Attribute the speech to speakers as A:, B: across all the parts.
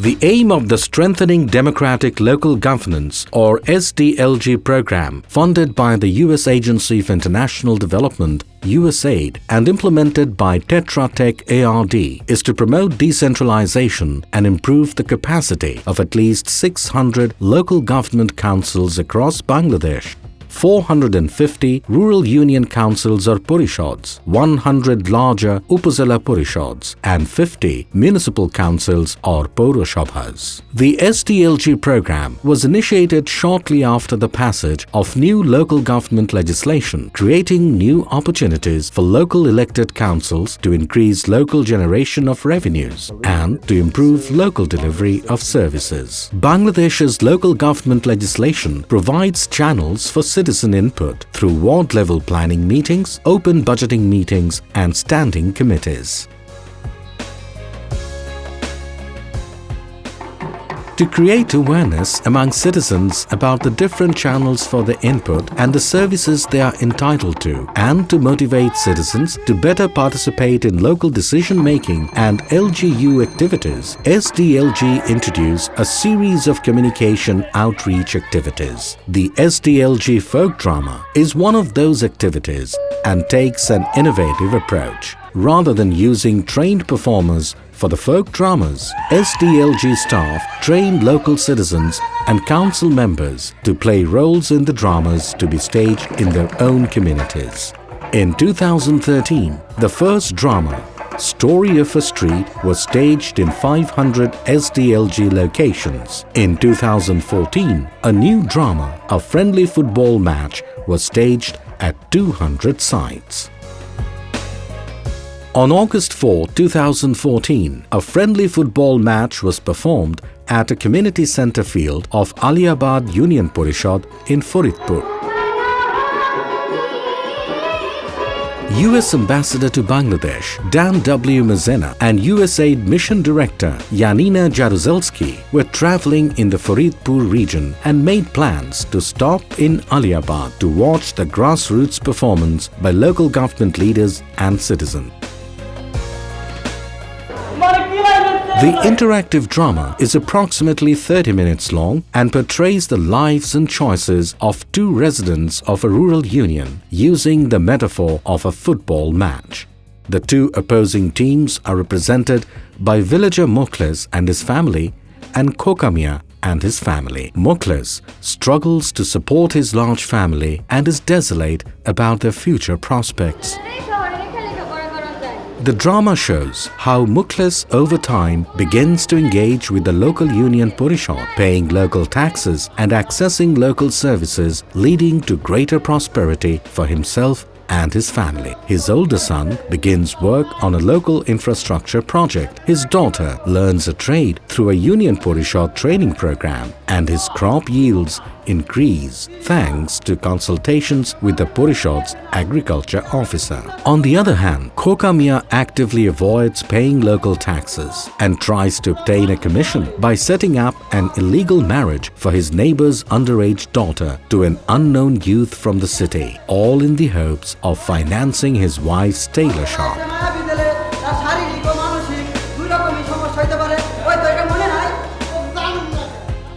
A: The aim of the Strengthening Democratic Local Governance or SDLG program, funded by the U.S. Agency for International Development USAID and implemented by Tetra Tech ARD, is to promote decentralization and improve the capacity of at least 600 local government councils across Bangladesh, 450 rural union councils or parishads, 100 larger upazila parishads, and 50 municipal councils or paurasabhas. The SDLG program was initiated shortly after the passage of new local government legislation, creating new opportunities for local elected councils to increase local generation of revenues and to improve local delivery of services. Bangladesh's local government legislation provides channels for citizen input through ward-level planning meetings, open budgeting meetings, and standing committees. To create awareness among citizens about the different channels for their input and the services they are entitled to, and to motivate citizens to better participate in local decision-making and LGU activities, SDLG introduced a series of communication outreach activities. The SDLG folk drama is one of those activities and takes an innovative approach. Rather than using trained performers for the folk dramas, SDLG staff trained local citizens and council members to play roles in the dramas to be staged in their own communities. In 2013, the first drama, Story of a Street, was staged in 500 SDLG locations. In 2014, a new drama, A Friendly Football Match, was staged at 200 sites. On August 4, 2014, a friendly football match was performed at a community centre field of Aliabad Union Parishad in Faridpur. U.S. Ambassador to Bangladesh Dan W. Mazena and USAID Mission Director Janina Jaruzelski were travelling in the Faridpur region and made plans to stop in Aliabad to watch the grassroots performance by local government leaders and citizens. The interactive drama is approximately 30 minutes long and portrays the lives and choices of two residents of a rural union using the metaphor of a football match. The two opposing teams are represented by villager Mukhlis and his family and Khokamia and his family. Mukhlis struggles to support his large family and is desolate about their future prospects. The drama shows how Mukhlis over time begins to engage with the local union parishad, paying local taxes and accessing local services, leading to greater prosperity for himself and his family. His older son begins work on a local infrastructure project. His daughter learns a trade through a union parishad training program, and his crop yields increase thanks to consultations with the parishad's agriculture officer. On the other hand, Khokamia actively avoids paying local taxes and tries to obtain a commission by setting up an illegal marriage for his neighbor's underage daughter to an unknown youth from the city, all in the hopes of financing his wife's tailor shop.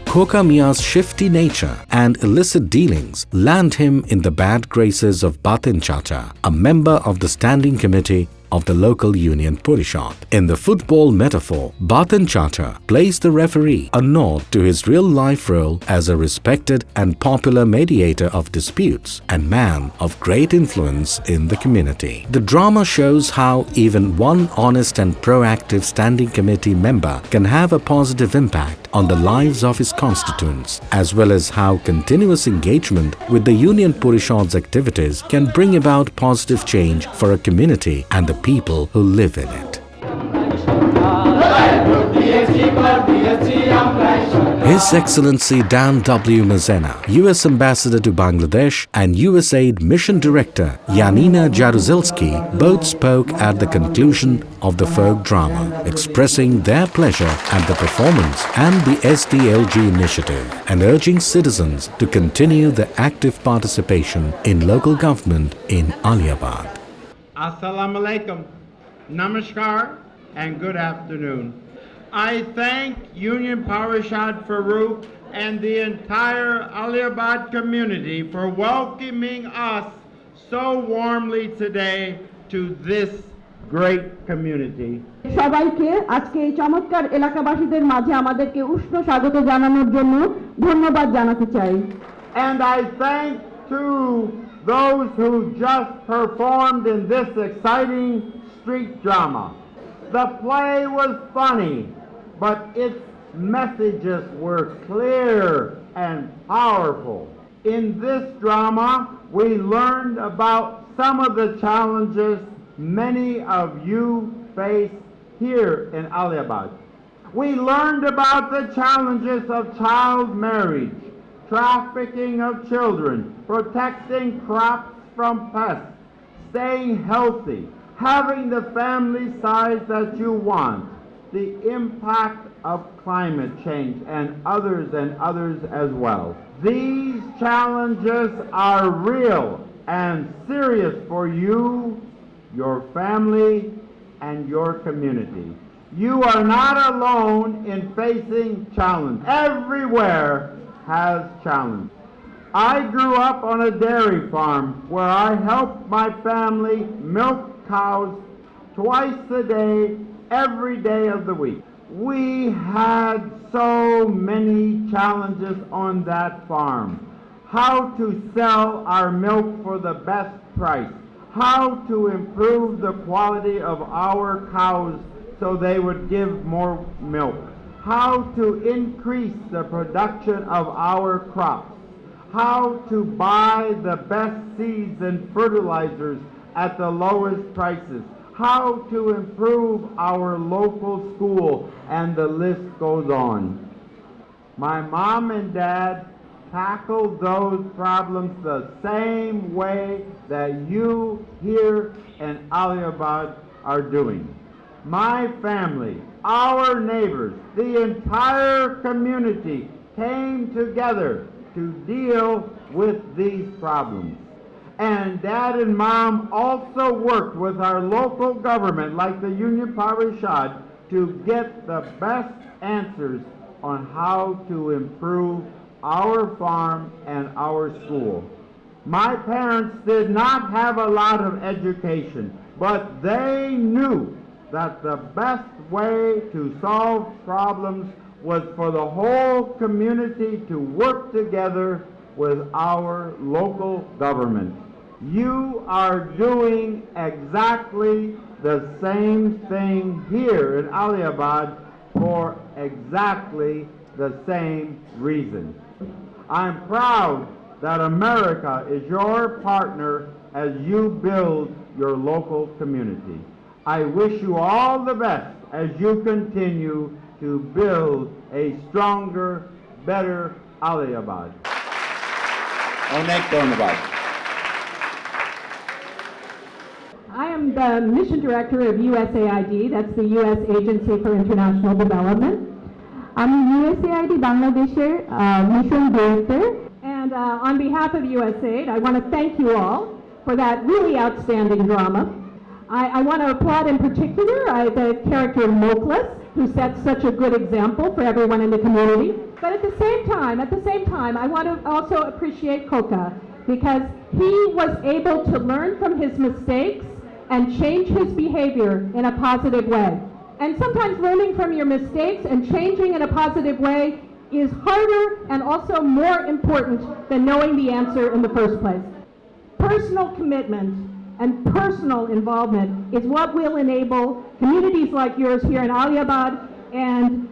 A: Khokamia's shifty nature and illicit dealings land him in the bad graces of Batin Chacha, a member of the standing committee of the local union parishad. In the football metaphor, Batin Chacha plays the referee, a nod to his real-life role as a respected and popular mediator of disputes and man of great influence in the community. The drama shows how even one honest and proactive standing committee member can have a positive impact on the lives of his constituents, as well as how continuous engagement with the union parishad's activities can bring about positive change for a community and the people who live in it. His Excellency Dan W. Mazzena, U.S. Ambassador to Bangladesh and USAID Mission Director Janina Jaruzelski both spoke at the conclusion of the folk drama, expressing their pleasure at the performance and the SDLG initiative and urging citizens to continue their active participation in local government in Aliabad.
B: Assalamu alaikum, namaskar, and good afternoon. I thank Union Parishad Farooq and the entire Aliabad community for welcoming us so warmly today to this great community.
C: সবাইকে আজকে এই চমৎকার এলাকাবাসীদের মাঝে আমাদেরকে উষ্ণ স্বাগত জানানোর জন্য ধন্যবাদ জানাতে চাই।
B: And I thank too those who just performed in this exciting street drama. The play was funny, but its messages were clear and powerful. In this drama, we learned about some of the challenges many of you face here in Aliabad. We learned about the challenges of child marriage, trafficking of children, protecting crops from pests, staying healthy, having the family size that you want, the impact of climate change, and others as well. These challenges are real and serious for you, your family, and your community. You are not alone in facing challenge. Everywhere has challenge. I grew up on a dairy farm where I helped my family milk cows twice a day, every day of the week. We had so many challenges on that farm. How to sell our milk for the best price. How to improve the quality of our cows so they would give more milk. How to increase the production of our crops. How to buy the best seeds and fertilizers at the lowest prices. How to improve our local school, and the list goes on. My mom and dad tackled those problems the same way that you here in Aliabad are doing. My family, our neighbors, the entire community came together to deal with these problems. And Dad and Mom also worked with our local government, like the Union Parishad, to get the best answers on how to improve our farm and our school. My parents did not have a lot of education, but they knew that the best way to solve problems was for the whole community to work together with our local government. You are doing exactly the same thing here in Aliabad for exactly the same reason. I'm proud that America is your partner as you build your local community. I wish you all the best as you continue to build a stronger, better Aliabad. Onek Donabad.
C: I am the Mission Director of USAID, that's the U.S. Agency for International Development. I'm USAID Bangladesh's Mission Director, and on behalf of USAID, I want to thank you all for that really outstanding drama. I want to applaud in particular the character Moklas, who sets such a good example for everyone in the community. But at the same time, I want to also appreciate Koka, because he was able to learn from his mistakes and change his behavior in a positive way. And sometimes learning from your mistakes and changing in a positive way is harder and also more important than knowing the answer in the first place. Personal commitment and personal involvement is what will enable communities like yours here in Aliabad and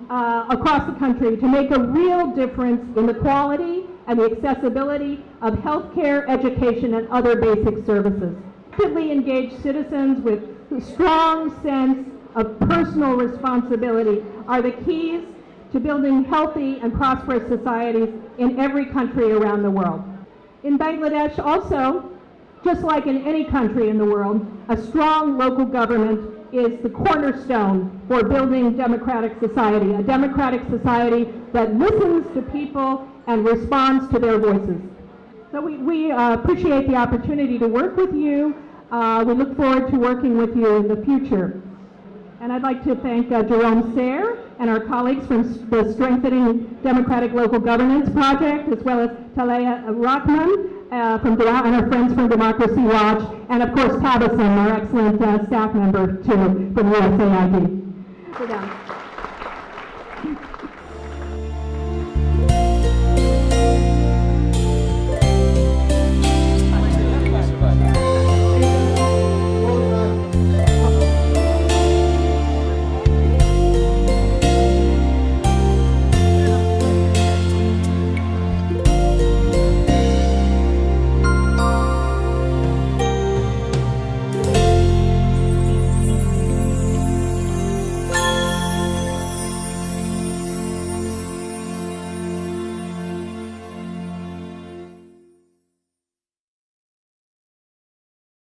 C: across the country to make a real difference in the quality and the accessibility of healthcare, education, and other basic services. Actively engaged citizens with a strong sense of personal responsibility are the keys to building healthy and prosperous societies in every country around the world. In Bangladesh also, just like in any country in the world, a strong local government is the cornerstone for building democratic society, a democratic society that listens to people and responds to their voices. So we appreciate the opportunity to work with you. We look forward to working with you in the future. And I'd like to thank Jerome Sayre and our colleagues from the Strengthening Democratic Local Governance Project, as well as Talaya Rahman and our friends from Democracy Watch, and of course Tabasum, our excellent staff member too, from USAID. Sit down.